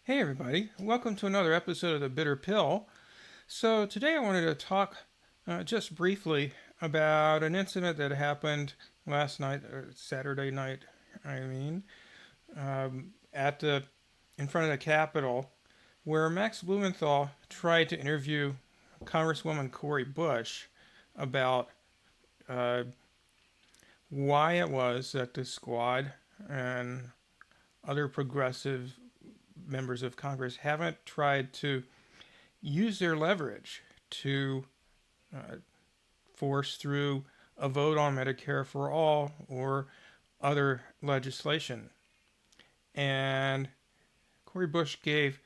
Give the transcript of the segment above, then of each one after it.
Hey everybody, welcome to another episode of The Bitter Pill. So today I wanted to talk just briefly about an incident that happened last night, Saturday night, I mean, at the in front of the Capitol, where Max Blumenthal tried to interview Congresswoman Cori Bush about uh, why it was that the squad and other progressive members of Congress haven't tried to use their leverage to uh, force through a vote on Medicare for All or other legislation. And Cori Bush gave,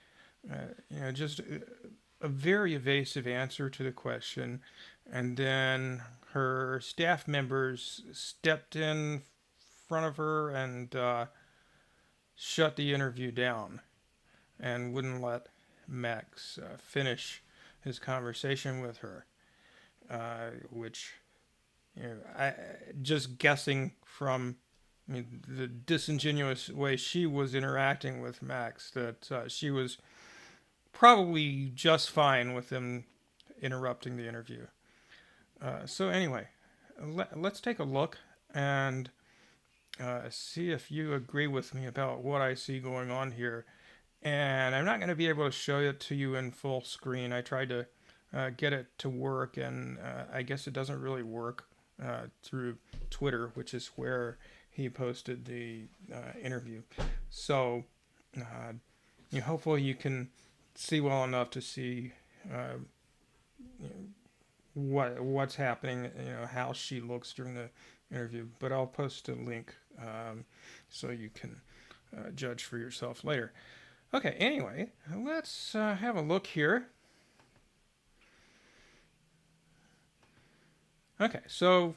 just a very evasive answer to the question, and then her staff members stepped in front of her and shut the interview down and wouldn't let Max finish his conversation with her, which, I just guessing from, the disingenuous way she was interacting with Max, that she was probably just fine with him interrupting the interview. So anyway, let's take a look and see if you agree with me about what I see going on here. And I'm not going to be able to show it to you in full screen. I tried to get it to work, and I guess it doesn't really work through Twitter, which is where he posted the interview. So, hopefully, you can see well enough to see what's happening. How she looks during the interview. But I'll post a link so you can judge for yourself later. Okay, anyway, let's have a look here. Okay, so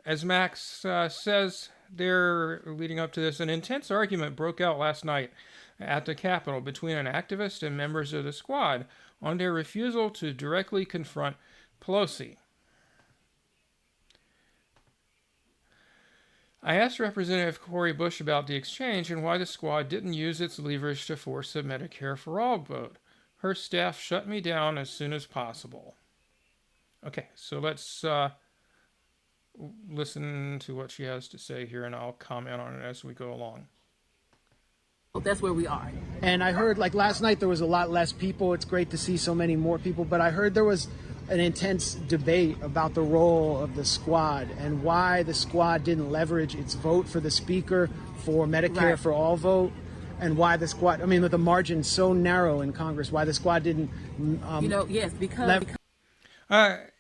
as Max says there leading up to this, an intense argument broke out last night at the Capitol between an activist and members of the squad on their refusal to directly confront Pelosi. I asked Representative Cori Bush about the exchange and why the squad didn't use its leverage to force a Medicare for All vote. Her staff shut me down as soon as possible. Okay, so let's listen to what she has to say here, and I'll comment on it as we go along. That's where we are. And I heard, like last night, there was a lot less people. It's great to see so many more people. But I heard there was an intense debate about the role of the squad and why the squad didn't leverage its vote for the speaker for Medicare for All vote, and why the squad, with the margin so narrow in Congress, why the squad didn't. Yes, because.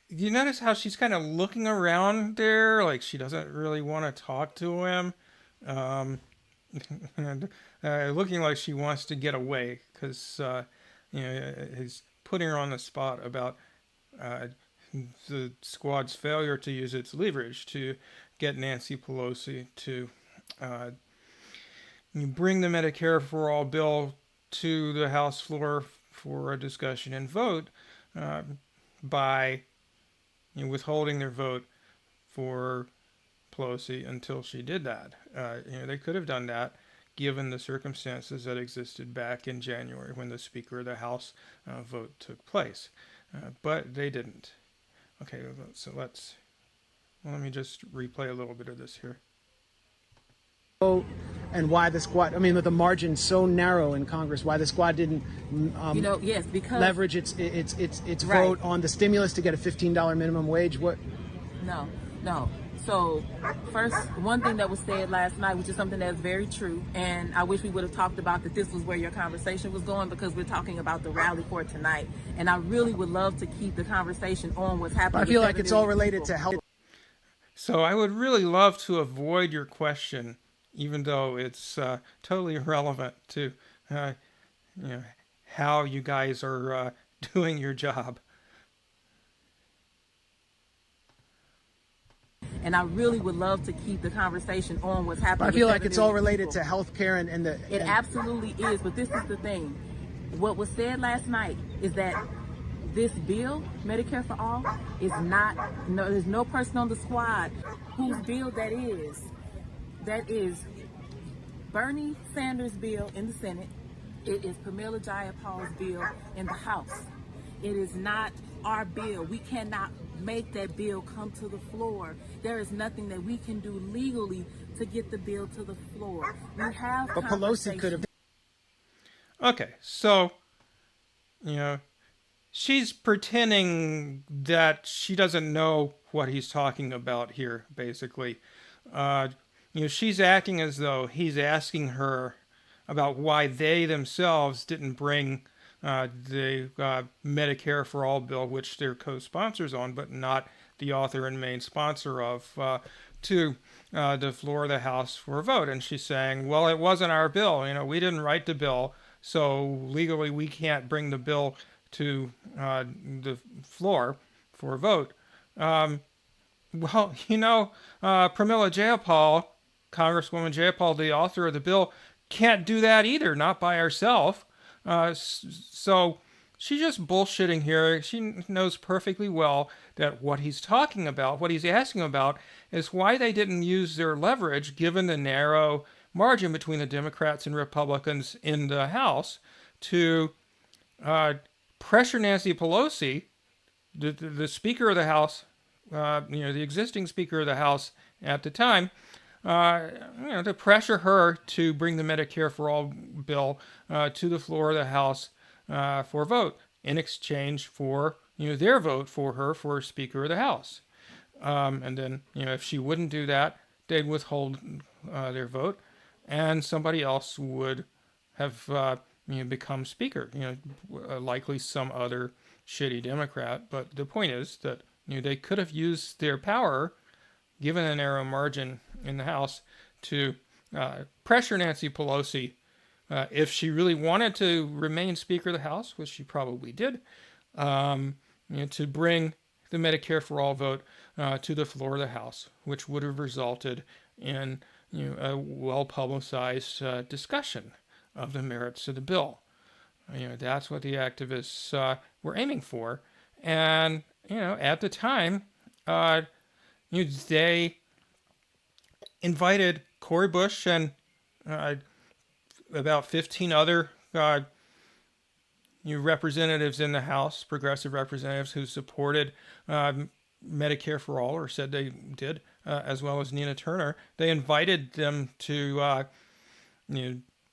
You notice how she's kind of looking around there, like she doesn't really want to talk to him, and looking like she wants to get away because he's putting her on the spot about the squad's failure to use its leverage to get Nancy Pelosi to bring the Medicare for All bill to the House floor for a discussion and vote by withholding their vote for Pelosi until she did that. They could have done that given the circumstances that existed back in January when the Speaker of the House vote took place. But they didn't. Okay, so let me just replay a little bit of this here. And why the squad, with the margin so narrow in Congress, why the squad didn't Yes, because leverage its vote on the stimulus to get a $15 minimum wage. What? No. So first, one thing that was said last night, which is something that's very true, and I wish we would have talked about that this was where your conversation was going, because we're talking about the rally for tonight, and I really would love to keep the conversation on what's happening. I feel like it's all related to health. So I would really love to avoid your question, even though it's totally irrelevant to how you guys are doing your job. And I really would love to keep the conversation on what's happening. I feel like it's all related to health care and the... It absolutely is, but this is the thing. What was said last night is that this bill, Medicare for All, is not, there's no person on the squad whose bill that is. That is Bernie Sanders' bill in the Senate. It is Pramila Jayapal's bill in the House. It is not our bill. We cannot make that bill come to the floor. There is nothing that we can do legally to get the bill to the floor. We have But Pelosi could have. Okay, so, she's pretending that she doesn't know what he's talking about here, basically. She's acting as though he's asking her about why they themselves didn't bring the Medicare for All bill, which they're co-sponsors on, but not the author and main sponsor of, to the floor of the House for a vote. And she's saying, well, it wasn't our bill. We didn't write the bill, so legally we can't bring the bill to the floor for a vote. Pramila Jayapal, Congresswoman Jayapal, the author of the bill, can't do that either, not by herself. So she's just bullshitting here. She knows perfectly well that what he's talking about, what he's asking about, is why they didn't use their leverage given the narrow margin between the Democrats and Republicans in the House to pressure Nancy Pelosi, the Speaker of the House, the existing Speaker of the House at the time, to pressure her to bring the Medicare for All bill to the floor of the House for a vote in exchange for their vote for her for Speaker of the House. And then if she wouldn't do that, they'd withhold their vote, and somebody else would have become Speaker. Likely some other shitty Democrat. But the point is that they could have used their power, given a narrow margin in the House, to pressure Nancy Pelosi if she really wanted to remain Speaker of the House, which she probably did, to bring the Medicare for All vote to the floor of the House, which would have resulted in a well-publicized discussion of the merits of the bill. That's what the activists were aiming for, and at the time, they invited Cori Bush and about 15 other representatives in the House, progressive representatives who supported Medicare for All, or said they did, as well as Nina Turner. They invited them to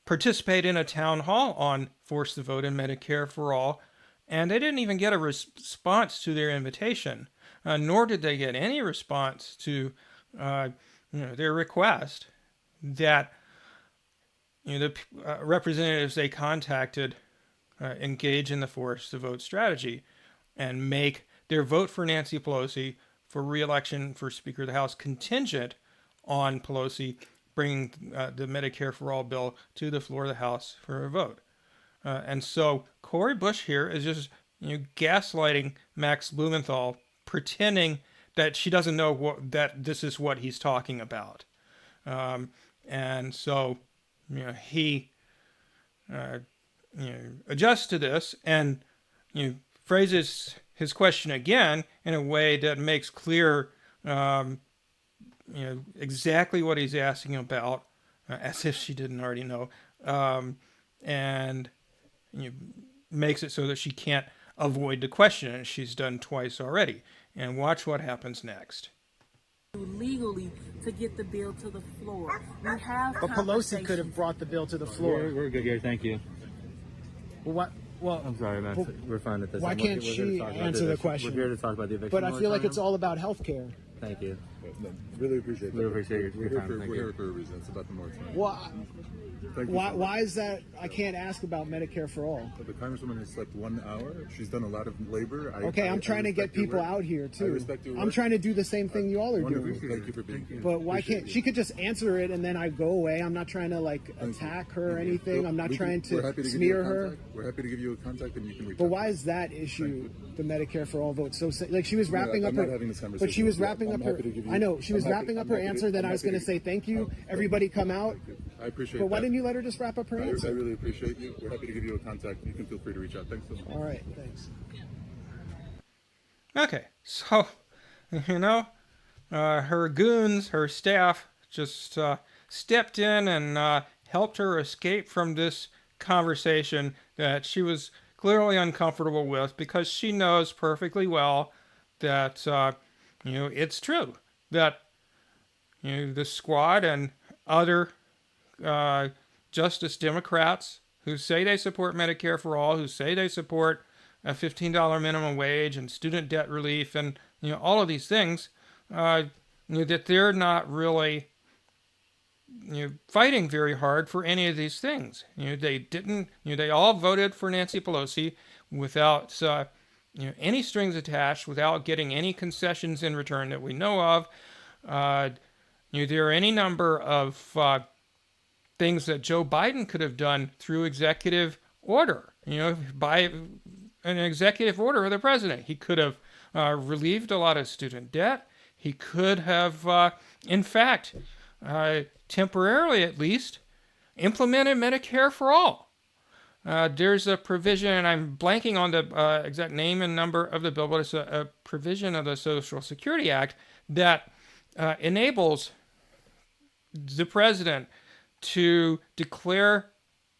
participate in a town hall on force the vote in Medicare for All, and they didn't even get a response to their invitation, nor did they get any response to their request that the representatives they contacted engage in the force the vote strategy and make their vote for Nancy Pelosi for re-election for Speaker of the House contingent on Pelosi bringing the Medicare for All bill to the floor of the House for a vote. And so Cori Bush here is just gaslighting Max Blumenthal, pretending that she doesn't know that this is what he's talking about. And so he adjusts to this and phrases his question again in a way that makes clear exactly what he's asking about, as if she didn't already know, and makes it so that she can't avoid the question, and she's done twice already. And watch what happens next. Legally to get the bill to the floor. We have. But Pelosi could have brought the bill to the floor. We're good here, thank you. Well, what? Well, I'm sorry, Max. We're fine at this. Why can't she answer the question? We're here to talk about the eviction. But I feel like it's all about health care. Thank you. No, really appreciate that. Really appreciate your time. We're here for a reason. It's about the moratorium. Well, why is that? I can't ask about Medicare for All. But the Congresswoman has slept 1 hour. She's done a lot of labor. I'm trying to get people out here too. I respect your work. I'm trying to do the same thing you all are Wonderful. doing. Thank you for being here. But why Appreciate can't you. she could just answer it and then I go away? I'm not trying to attack her or anything. I'm not trying to smear her. We're happy to give you a contact and you can reach But out. why is that issue, the Medicare for All vote, so she was wrapping up I'm her? not having this conversation But she was with you. wrapping I'm up her. happy to give you- I know she was I'm happy- wrapping up I'm her happy to- answer. Then I'm I was happy going to to- say thank you. Oh, Everybody come out. I appreciate But why that. didn't you let her just wrap up her I answer? really appreciate you. We're happy to give you a contact. You can feel free to reach out. Thanks so much. All right, thanks. Okay, so, her goons, her staff, just stepped in and helped her escape from this conversation that she was clearly uncomfortable with because she knows perfectly well that it's true that the squad and other Justice Democrats who say they support Medicare for All, who say they support a $15 minimum wage and student debt relief and all of these things, that they're not really fighting very hard for any of these things. They didn't. They all voted for Nancy Pelosi without any strings attached, without getting any concessions in return that we know of. There are any number of things that Joe Biden could have done through executive order. By an executive order of the president, he could have relieved a lot of student debt. He could have, in fact, temporarily at least, implemented Medicare for All. There's a provision, and I'm blanking on the exact name and number of the bill, but it's a provision of the Social Security Act that enables the president to declare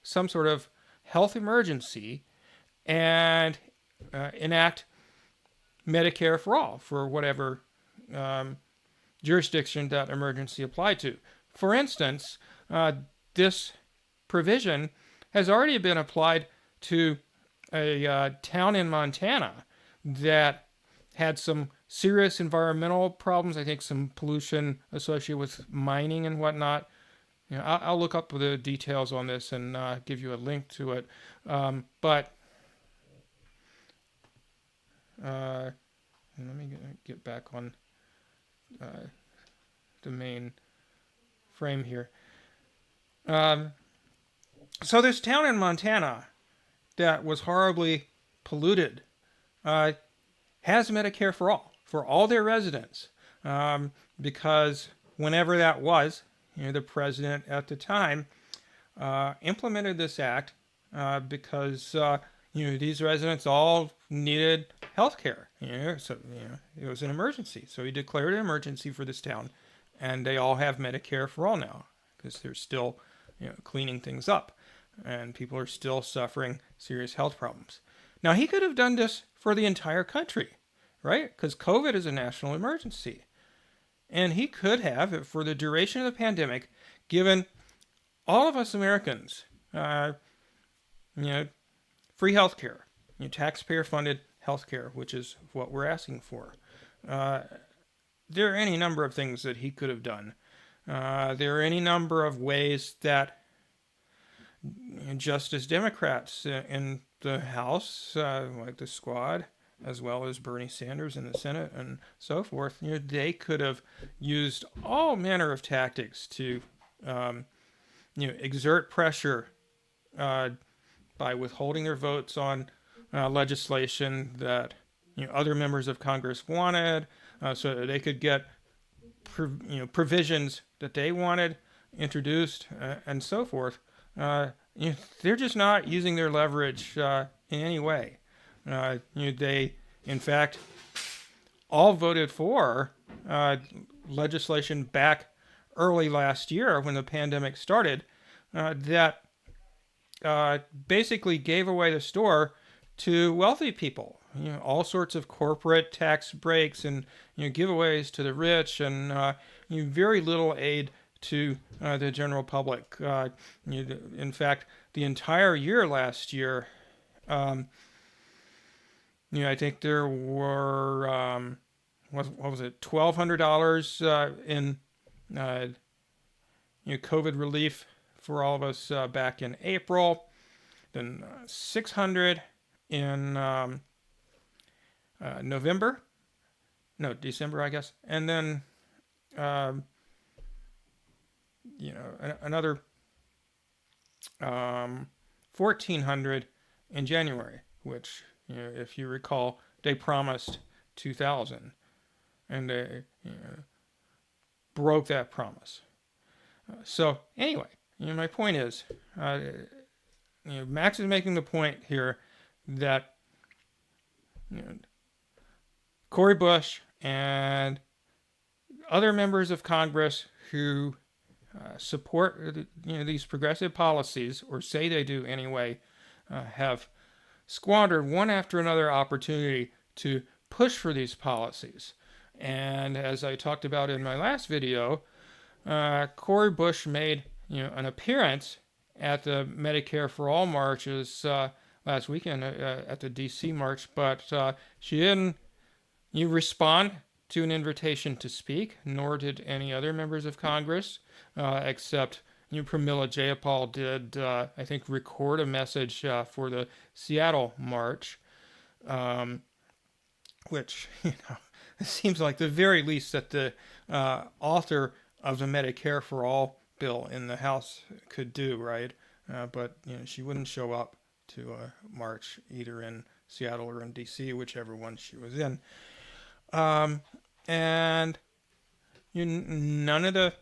some sort of health emergency and enact Medicare for All for whatever jurisdiction that emergency applied to. For instance, this provision has already been applied to a town in Montana that had some serious environmental problems. I think some pollution associated with mining and whatnot. I'll look up the details on this and give you a link to it. But let me get back on the main frame here. So this town in Montana that was horribly polluted has Medicare for all their residents, because whenever that was, the president at the time implemented this act because these residents all needed health care. So it was an emergency. So he declared an emergency for this town, and they all have Medicare for All now because they're still cleaning things up, and people are still suffering serious health problems. Now he could have done this for the entire country, right? Because COVID is a national emergency. And he could have, for the duration of the pandemic, given all of us Americans, free health care, taxpayer-funded health care, which is what we're asking for. There are any number of things that he could have done. There are any number of ways that Justice Democrats in the House, like the Squad, as well as Bernie Sanders in the Senate and so forth, they could have used all manner of tactics to, exert pressure by withholding their votes on legislation that other members of Congress wanted, so that they could get provisions that they wanted introduced, and so forth. They're just not using their leverage in any way. They, in fact, all voted for legislation back early last year when the pandemic started that basically gave away the store to wealthy people. All sorts of corporate tax breaks and giveaways to the rich, and very little aid to the general public. In fact, the entire year last year, I think there were what was it, $1,200 in COVID relief for all of us back in April, then $600 in December, I guess, and then another $1,400 in January, which, if you recall, they promised 2,000, and they broke that promise. So anyway, my point is, Max is making the point here that Cori Bush and other members of Congress who support these progressive policies, or say they do anyway, have squandered one after another opportunity to push for these policies. And as I talked about in my last video, Cori Bush made an appearance at the Medicare For All marches last weekend at the D.C. march, but she didn't respond to an invitation to speak, nor did any other members of Congress, except Pramila Jayapal did, I think, record a message for the Seattle march, which, it seems like the very least that the author of the Medicare For All bill in the House could do, right? But she wouldn't show up to a march either in Seattle or in D.C., whichever one she was in. And none of the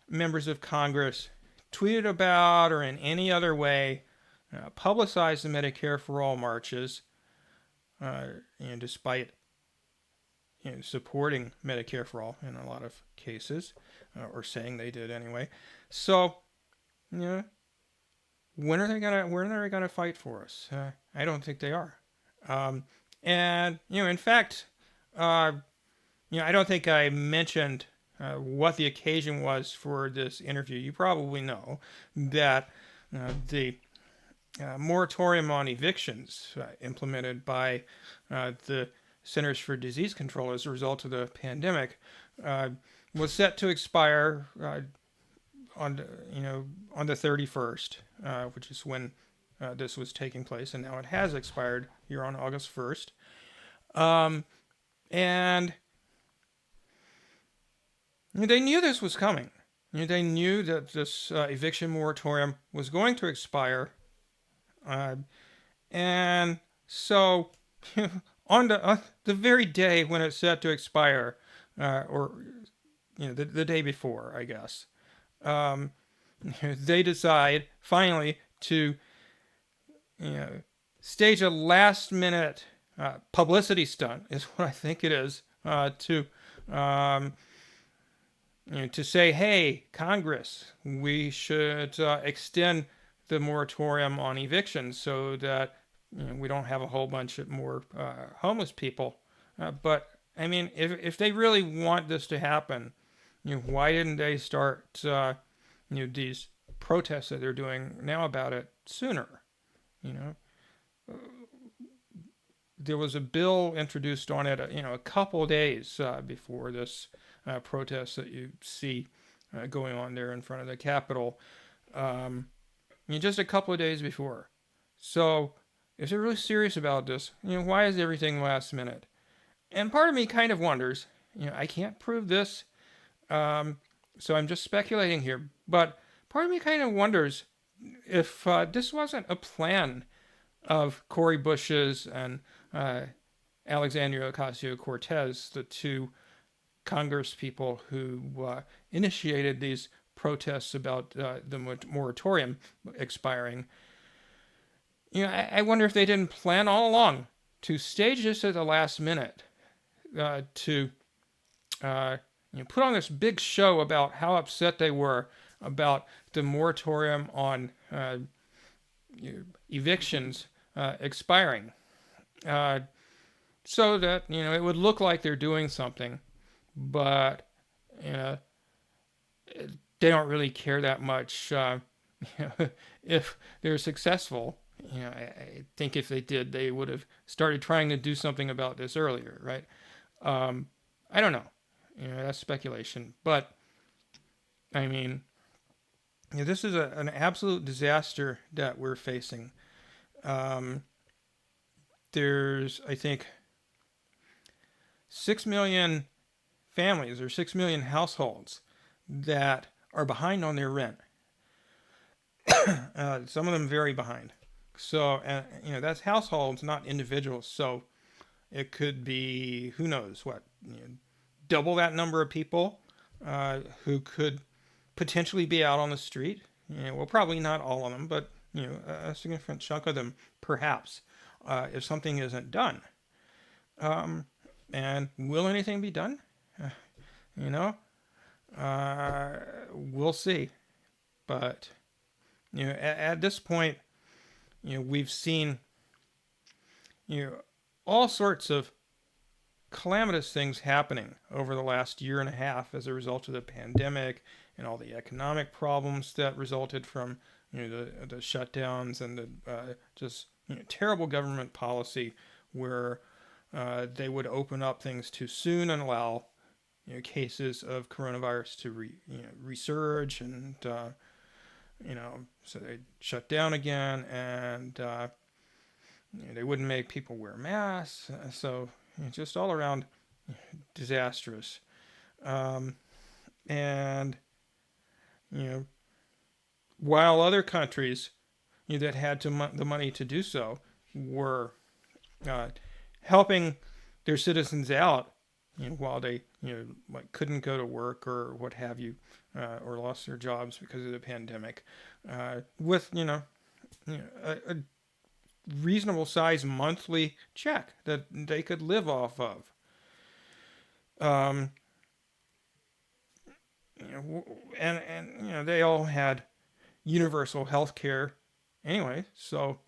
members of Congress tweeted about or in any other way publicized the Medicare For All marches, despite supporting Medicare For All in a lot of cases, or saying they did anyway. So, when are they gonna fight for us? I don't think they are. And in fact, I don't think I mentioned what the occasion was for this interview. You probably know that the moratorium on evictions implemented by the Centers for Disease Control as a result of the pandemic was set to expire on the 31st, which is when this was taking place, and now it has expired here on August 1st. And they knew this was coming. They knew that this eviction moratorium was going to expire, and so on the very day when it's set to expire, or the day before, I guess, they decide finally to stage a last-minute publicity stunt, is what I think it is, to say, hey, Congress, we should extend the moratorium on evictions so that we don't have a whole bunch of more homeless people. But I mean, if they really want this to happen, why didn't they start these protests that they're doing now about it sooner? There was a bill introduced on it, a couple of days before this protest that you see going on there in front of the Capitol. Just a couple of days before. So if they're really serious about this, why is everything last minute? And part of me kind of wonders, I can't prove this, so I'm just speculating here, but part of me kind of wonders if this wasn't a plan of Cori Bush's and Alexandria Ocasio-Cortez, the two Congress people who initiated these protests about the moratorium expiring. I wonder if they didn't plan all along to stage this at the last minute, to put on this big show about how upset they were about the moratorium on evictions expiring, so that it would look like they're doing something, but they don't really care that much if they're successful. I think if they did, they would have started trying to do something about this earlier, right? I don't know. That's speculation. But, I mean, this is an absolute disaster that we're facing. There's, I think, 6 million families or 6 million households that are behind on their rent. Some of them very behind. So, that's households, not individuals. So it could be, who knows what, double that number of people who could potentially be out on the street. Well, probably not all of them, but a significant chunk of them, perhaps, if something isn't done. And will anything be done? We'll see. But at this point, we've seen all sorts of calamitous things happening over the last year and a half as a result of the pandemic and all the economic problems that resulted from the shutdowns and the just terrible government policy where they would open up things too soon and allow cases of coronavirus to resurge, and so they shut down again, and they wouldn't make people wear masks, so just all around disastrous. And while other countries that had the money to do so were helping their citizens out, while they like couldn't go to work or what have you, or lost their jobs because of the pandemic, with a reasonable size monthly check that they could live off of. And they all had universal health care anyway, so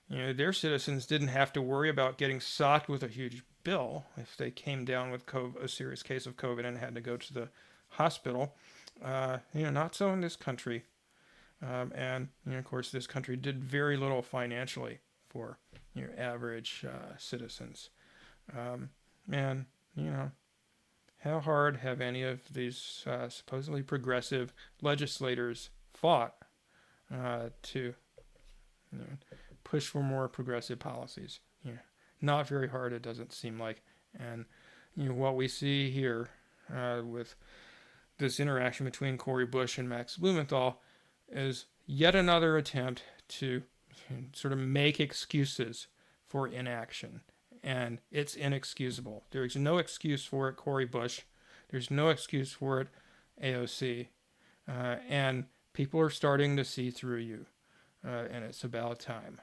their citizens didn't have to worry about getting socked with a huge bill if they came down with a serious case of COVID and had to go to the hospital. Not so in this country. And of course, this country did very little financially for average citizens. And how hard have any of these supposedly progressive legislators fought to push for more progressive policies? Not very hard, it doesn't seem like. And what we see here with this interaction between Cori Bush and Max Blumenthal is yet another attempt to sort of make excuses for inaction. And it's inexcusable. There's no excuse for it, Cori Bush. There's no excuse for it, AOC. And people are starting to see through you. And it's about time.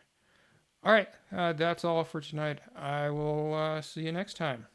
All right, that's all for tonight. I will see you next time.